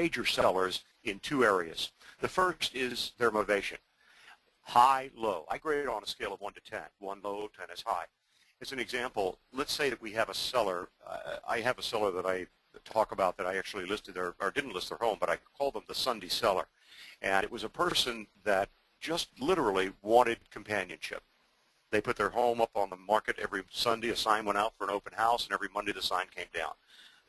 grade your sellers in two areas. The first is their motivation. High, low. I grade it on a scale of 1 to 10. 1 low, 10 is high. As an example, let's say that we have a seller. I have a seller that I talk about that I actually listed or didn't list their home, but I call them the Sunday seller. And it was a person that just literally wanted companionship. They put their home up on the market every Sunday. A sign went out for an open house, and every Monday the sign came down.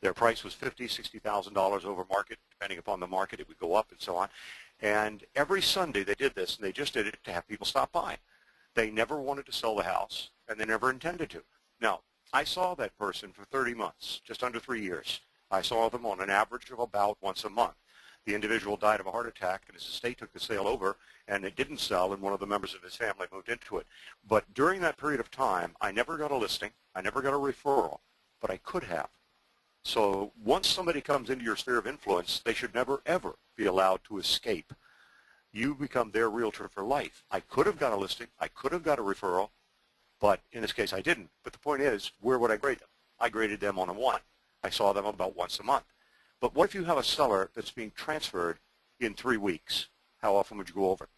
Their price was $50,000, $60,000 over market. Depending upon the market, it would go up and so on. And every Sunday they did this, and they just did it to have people stop by. They never wanted to sell the house, and they never intended to. Now, I saw that person for 30 months, just under 3 years. I saw them on an average of about once a month. The individual died of a heart attack, and his estate took the sale over, and it didn't sell, and one of the members of his family moved into it. But during that period of time, I never got a listing. I never got a referral, but I could have. So once somebody comes into your sphere of influence, they should never, ever be allowed to escape. You become their realtor for life. I could have got a listing. I could have got a referral, but in this case I didn't. But the point is, where would I grade them? I graded them on a 1. I saw them about once a month. But what if you have a seller that's being transferred in 3 weeks? How often would you go over it?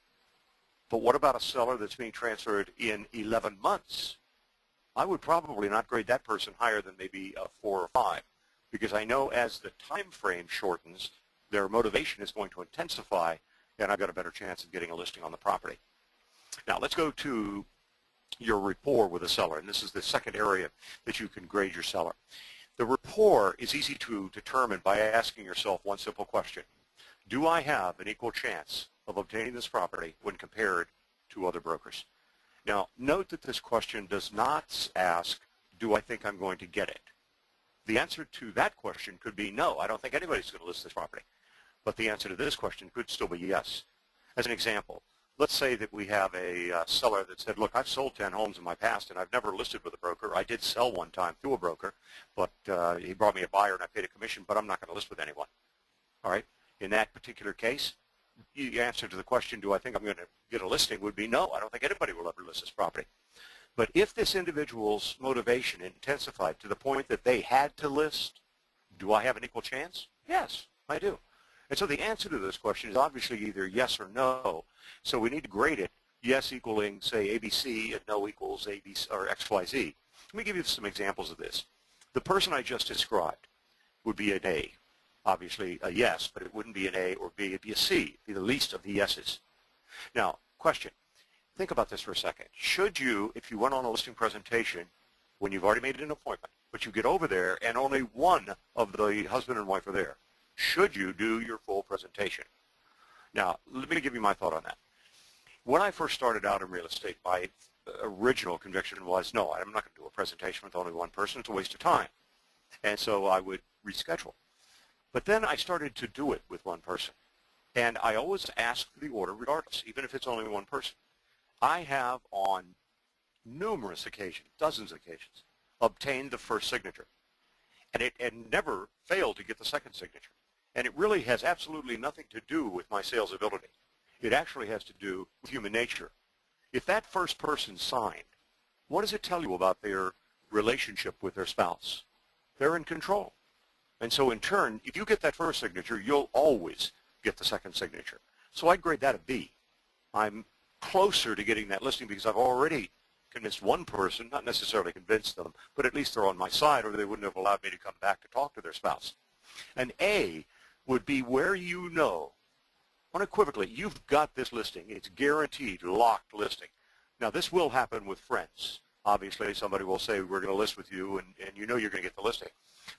But what about a seller that's being transferred in 11 months? I would probably not grade that person higher than maybe a 4 or 5, because I know as the time frame shortens, their motivation is going to intensify, and I've got a better chance of getting a listing on the property. Now let's go to your rapport with a seller, and this is the second area that you can grade your seller. The rapport is easy to determine by asking yourself one simple question. Do I have an equal chance of obtaining this property when compared to other brokers? Now, note that this question does not ask, do I think I'm going to get it? The answer to that question could be no, I don't think anybody's going to list this property. But the answer to this question could still be yes. As an example, let's say that we have a seller that said, look, I've sold 10 homes in my past and I've never listed with a broker. I did sell one time through a broker, but he brought me a buyer and I paid a commission, but I'm not going to list with anyone. All right? In that particular case, the answer to the question, do I think I'm going to get a listing, would be no, I don't think anybody will ever list this property. But if this individual's motivation intensified to the point that they had to list, do I have an equal chance? Yes, I do. And so the answer to this question is obviously either yes or no. So we need to grade it, yes equaling, say, ABC, and no equals ABC or XYZ. Let me give you some examples of this. The person I just described would be an A. Obviously a yes, but it wouldn't be an A or B. It'd be a C. It'd be the least of the yeses. Now, question. Think about this for a second. Should you, if you went on a listing presentation when you've already made an appointment, but you get over there and only one of the husband and wife are there, should you do your full presentation? Now, let me give you my thought on that. When I first started out in real estate, my original conviction was, no, I'm not going to do a presentation with only one person. It's a waste of time. And so I would reschedule. But then I started to do it with one person. And I always ask for the order regardless, even if it's only one person. I have on numerous occasions, dozens of occasions, obtained the first signature. And it never failed to get the second signature. And it really has absolutely nothing to do with my sales ability. It actually has to do with human nature. If that first person signed, what does it tell you about their relationship with their spouse? They're in control. And so in turn, if you get that first signature, you'll always get the second signature. So I'd grade that a B. I'm closer to getting that listing because I've already convinced one person, not necessarily convinced them, but at least they're on my side or they wouldn't have allowed me to come back to talk to their spouse. An A would be where you know, unequivocally, you've got this listing. It's guaranteed, locked listing. Now, this will happen with friends. Obviously, somebody will say, we're going to list with you, and you know you're going to get the listing.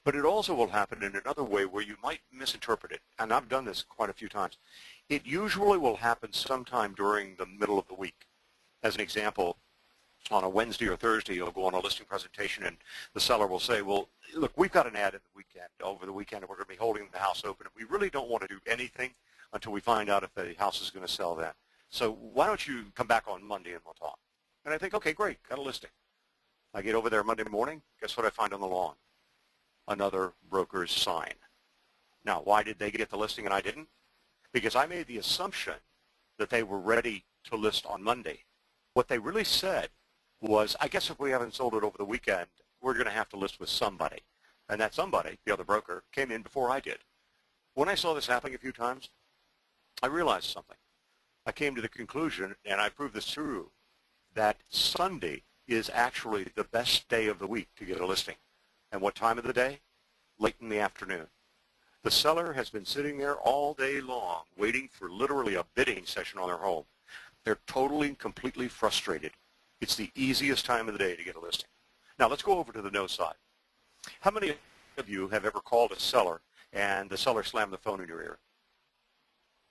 But it also will happen in another way where you might misinterpret it, and I've done this quite a few times. It usually will happen sometime during the middle of the week. As an example, on a Wednesday or Thursday, you'll go on a listing presentation, and the seller will say, well, look, we've got an ad in the weekend, over the weekend, and we're going to be holding the house open, and we really don't want to do anything until we find out if the house is going to sell then. So why don't you come back on Monday and we'll talk? And I think, okay, great, got a listing. I get over there Monday morning, guess what I find on the lawn? Another broker's sign. Now, why did they get the listing and I didn't? Because I made the assumption that they were ready to list on Monday. What they really said was, I guess if we haven't sold it over the weekend, we're going to have to list with somebody. And that somebody, the other broker, came in before I did. When I saw this happening a few times, I realized something. I came to the conclusion, and I proved this true, that Sunday is actually the best day of the week to get a listing. And what time of the day? Late in the afternoon. The seller has been sitting there all day long waiting for literally a bidding session on their home. They're totally and completely frustrated. It's the easiest time of the day to get a listing. Now let's go over to the no side. How many of you have ever called a seller and the seller slammed the phone in your ear?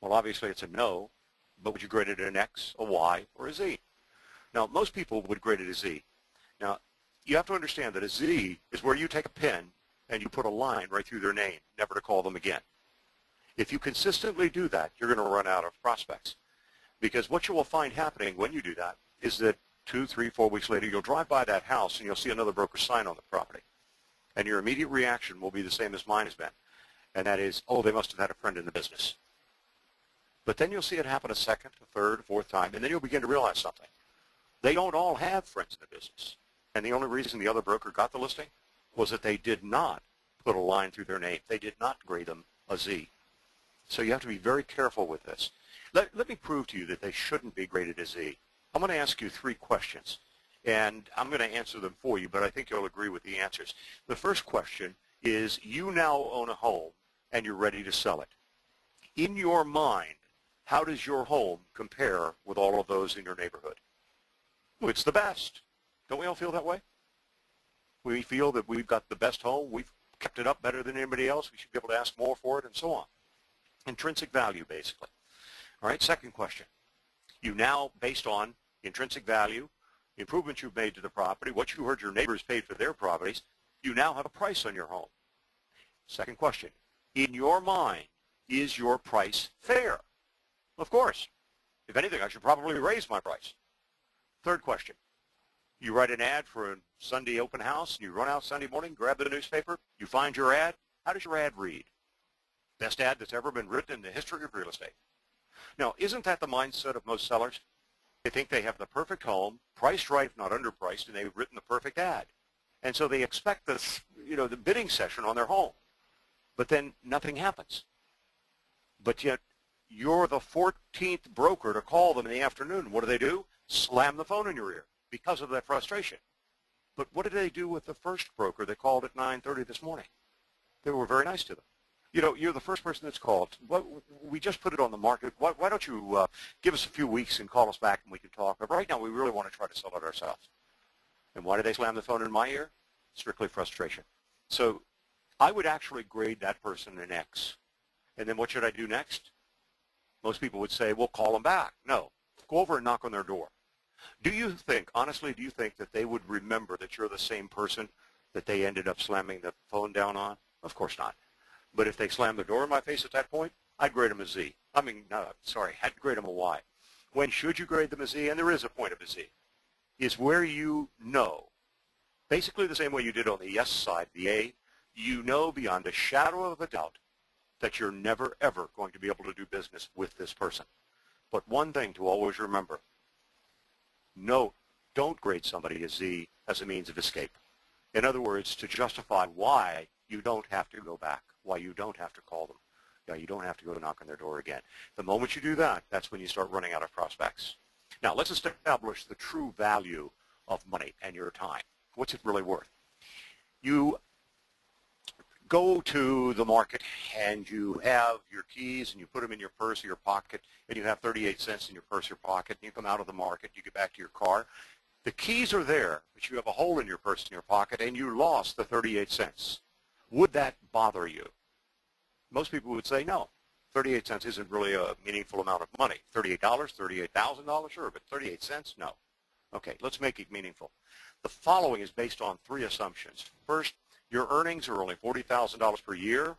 Well, obviously it's a no, but would you grade it an X, a Y, or a Z? Now, most people would grade it a Z. Now, you have to understand that a Z is where you take a pen and you put a line right through their name, never to call them again. If you consistently do that, you're going to run out of prospects. Because what you will find happening when you do that is that 2, 3, 4 weeks later, you'll drive by that house and you'll see another broker sign on the property. And your immediate reaction will be the same as mine has been. And that is, oh, they must have had a friend in the business. But then you'll see it happen a second, a third, a fourth time, and then you'll begin to realize something. They don't all have friends in the business. And the only reason the other broker got the listing was that they did not put a line through their name. They did not grade them a Z. So you have to be very careful with this. Let me prove to you that they shouldn't be graded a Z. I'm going to ask you 3 questions, and I'm going to answer them for you, but I think you'll agree with the answers. The first question is, you now own a home, and you're ready to sell it. In your mind, how does your home compare with all of those in your neighborhood? Well, it's the best. Don't we all feel that way? We feel that we've got the best home. We've kept it up better than anybody else. We should be able to ask more for it, and so on. Intrinsic value, basically. All right, second question. You now, based on intrinsic value, improvements you've made to the property, what you heard your neighbors paid for their properties, you now have a price on your home. Second question. In your mind, is your price fair? Of course. If anything, I should probably raise my price. Third question. You write an ad for a Sunday open house, and you run out Sunday morning, grab the newspaper, you find your ad. How does your ad read? Best ad that's ever been written in the history of real estate. Now, isn't that the mindset of most sellers? They think they have the perfect home, priced right, not underpriced, and they've written the perfect ad. And so they expect this, the bidding session on their home. But then nothing happens. But yet, you're the 14th broker to call them in the afternoon. What do? Slam the phone in your ear because of that frustration. But what did they do with the first broker that called at 9:30 this morning? They were very nice to them. You're the first person that's called. We just put it on the market. Why don't you give us a few weeks and call us back and we can talk? But right now, we really want to try to sell it ourselves. And why did they slam the phone in my ear? Strictly frustration. So I would actually grade that person an X. And then what should I do next? Most people would say, well, call them back. No. Go over and knock on their door. Honestly, do you think that they would remember that you're the same person that they ended up slamming the phone down on? Of course not. But if they slammed the door in my face at that point, I'd grade them a Z. I'd grade them a Y. When should you grade them a Z? And there is a point of a Z. Is where you know, basically the same way you did on the yes side, the A, you know beyond a shadow of a doubt that you're never, ever going to be able to do business with this person. But one thing to always remember, no, don't grade somebody a Z as a means of escape. In other words, to justify why you don't have to go back, why you don't have to call them, why you don't have to go knock on their door again. The moment you do that, that's when you start running out of prospects. Now, let's establish the true value of money and your time. What's it really worth? You go to the market and you have your keys and you put them in your purse or your pocket and you have 38 cents in your purse or pocket and you come out of the market, you get back to your car. The keys are there, but you have a hole in your purse and your pocket and you lost the 38 cents. Would that bother you? Most people would say no. 38 cents isn't really a meaningful amount of money. $38, $38,000, sure, but 38 cents, no. Okay, let's make it meaningful. The following is based on 3 assumptions. First, your earnings are only $40,000 per year.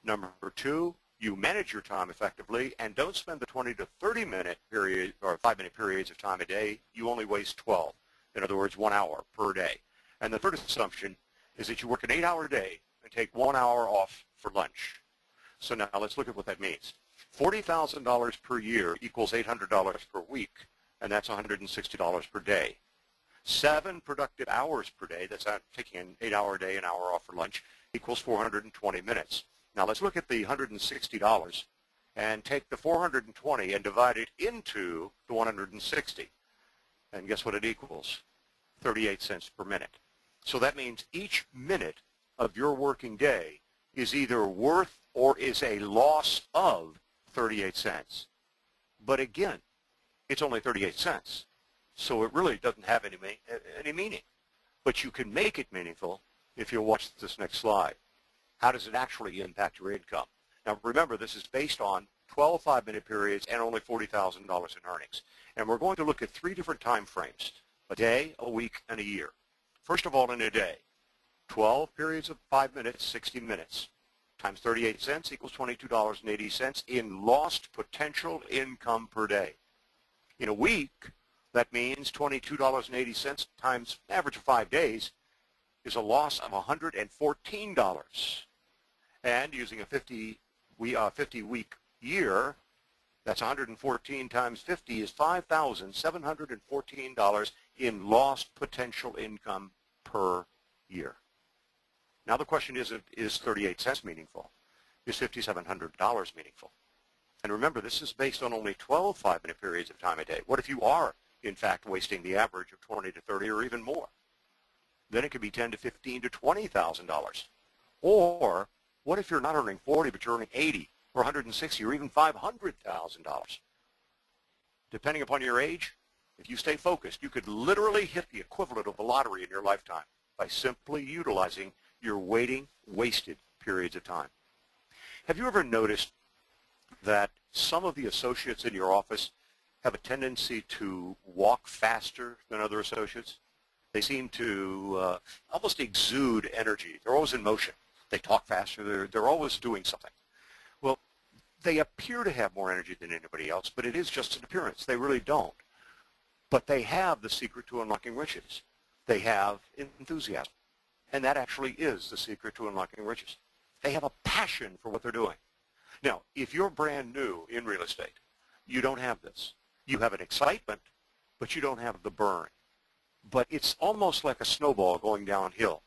Number 2, you manage your time effectively and don't spend the 20 to 30 minute period or 5-minute periods of time a day. You only waste 12. In other words, 1 hour per day. And the third assumption is that you work an 8-hour day and take 1 hour off for lunch. So now let's look at what that means. $40,000 per year equals $800 per week, and that's $160 per day. 7 productive hours per day, that's taking an 8-hour day, an hour off for lunch, equals 420 minutes. Now let's look at the $160 and take the 420 and divide it into the 160. And guess what it equals? 38 cents per minute. So that means each minute of your working day is either worth or is a loss of 38 cents. But again, it's only 38 cents. So it really doesn't have any meaning. But you can make it meaningful if you watch this next slide. How does it actually impact your income? Now remember, this is based on 12 5-minute periods and only $40,000 in earnings. And we're going to look at 3 different time frames: a day, a week, and a year. First of all, in a day, 12 periods of 5 minutes, 60 minutes, times 38 cents equals $22.80 in lost potential income per day. In a week, that means $22.80 times an average of 5 days is a loss of $114. And using a 50-week year, that's 114 times 50 is $5,714 in lost potential income per year. Now the question is 38 cents meaningful? Is $5,700 meaningful? And remember, this is based on only 12 5-minute periods of time a day. What if you are, in fact, wasting the average of 20 to 30 or even more? Then it could be $10,000 to $15,000 to $20,000. Or what if you're not earning 40 but you're earning 80 or 160 or even $500,000? Depending upon your age, if you stay focused, you could literally hit the equivalent of the lottery in your lifetime by simply utilizing your wasted periods of time. Have you ever noticed that some of the associates in your office have a tendency to walk faster than other associates? They seem to almost exude energy. They're always in motion. They talk faster. They're always doing something. Well, they appear to have more energy than anybody else, but it is just an appearance. They really don't. But they have the secret to unlocking riches. They have enthusiasm. And that actually is the secret to unlocking riches. They have a passion for what they're doing. Now, if you're brand new in real estate, you don't have this. You have an excitement, but you don't have the burn. But it's almost like a snowball going downhill.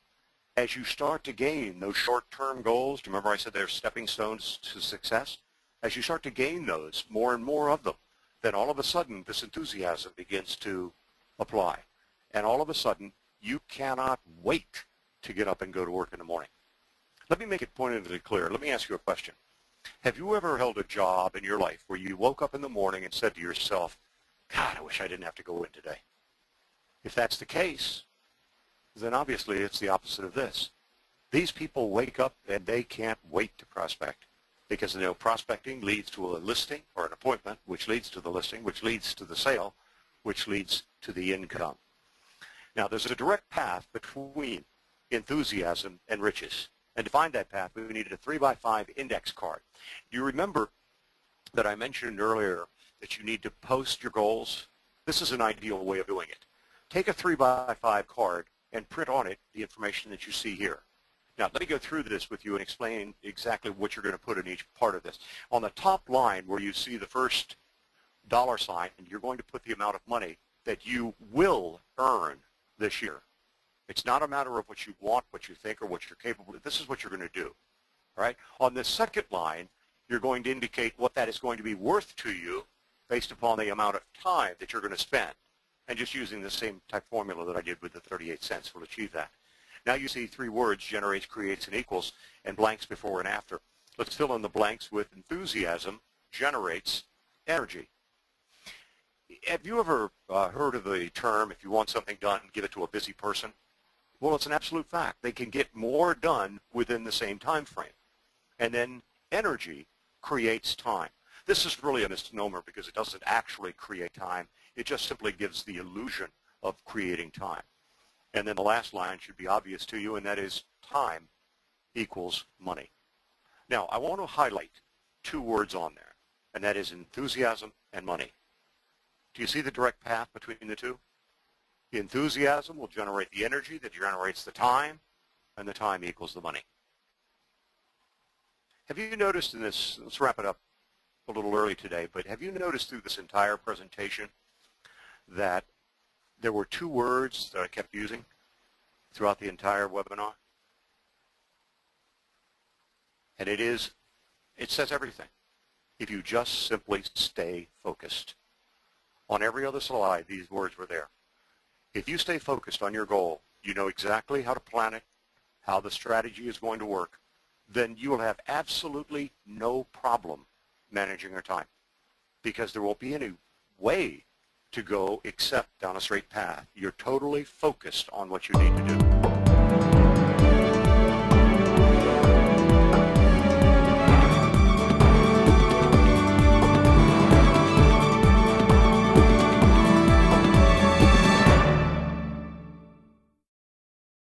As you start to gain those short-term goals, do you remember I said they're stepping stones to success? As you start to gain those, more and more of them, then all of a sudden this enthusiasm begins to apply. And all of a sudden, you cannot wait to get up and go to work in the morning. Let me make it pointedly clear. Let me ask you a question. Have you ever held a job in your life where you woke up in the morning and said to yourself, God, I wish I didn't have to go in today? If that's the case, then obviously it's the opposite of this. These people wake up and they can't wait to prospect because they know prospecting leads to a listing or an appointment, which leads to the listing, which leads to the sale, which leads to the income. Now, there's a direct path between enthusiasm and riches. And to find that path, we needed a 3x5 index card. Do you remember that I mentioned earlier that you need to post your goals? This is an ideal way of doing it. Take a 3x5 card and print on it the information that you see here. Now, let me go through this with you and explain exactly what you're going to put in each part of this. On the top line where you see the first dollar sign, you're going to put the amount of money that you will earn this year. It's not a matter of what you want, what you think, or what you're capable of. This is what you're going to do. All right? On the second line, you're going to indicate what that is going to be worth to you based upon the amount of time that you're going to spend. And just using the same type formula that I did with the 38 cents will achieve that. Now you see 3 words, generates, creates, and equals, and blanks before and after. Let's fill in the blanks with enthusiasm, generates, energy. Have you ever heard of the term, if you want something done, give it to a busy person? Well, it's an absolute fact. They can get more done within the same time frame. And then energy creates time. This is really a misnomer because it doesn't actually create time. It just simply gives the illusion of creating time. And then the last line should be obvious to you, and that is time equals money. Now, I want to highlight 2 words on there, and that is enthusiasm and money. Do you see the direct path between the two? The enthusiasm will generate the energy that generates the time, and the time equals the money. Have you noticed in this, let's wrap it up a little early today, but have you noticed through this entire presentation that there were 2 words that I kept using throughout the entire webinar? And it says everything. If you just simply stay focused. On every other slide, these words were there. If you stay focused on your goal, you know exactly how to plan it, how the strategy is going to work, then you will have absolutely no problem managing your time, because there won't be any way to go except down a straight path. You're totally focused on what you need to do.